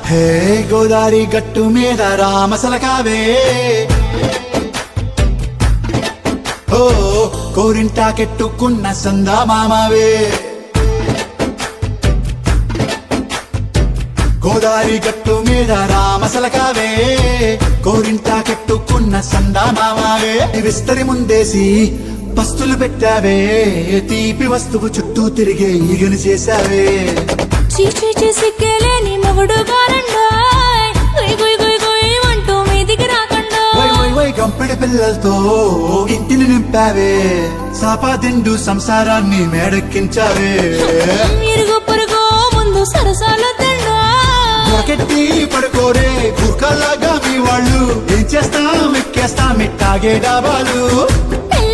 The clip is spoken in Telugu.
హే గోదారి గట్టు మీద రామసలకావే ఓ కోరింటాకెట్టుకున్న సందా మామావే గోదారి గట్టు మీద రామసలకావే కోరింటాకెట్టుకున్న సందా మామావే విస్తరి ముందేసి పస్తులు పెట్టావే తీపి వస్తువు చుట్టూ తిరిగే ఈగను చేశావే చీచీ చేసి కేలేని మొగుడు గారండాయ్ గుయ్ గుయ్ గుయ్ గుయ్ అంటూ మీదికి రాకండా వై గంపెడి పిల్లలతో ఇంటిని నింపావే సాపాదిండు సంసారాన్ని మేడెక్కించావే ఇరుగు పొరుగు ముందు సరసాల తండా దొరకెట్టి పడుకోరే గుర్కల్లాగా మీ వాళ్ళు ఏం చేస్తాం ఎక్కేస్తాం ఇట్టాగే డాబాలు పిల్ల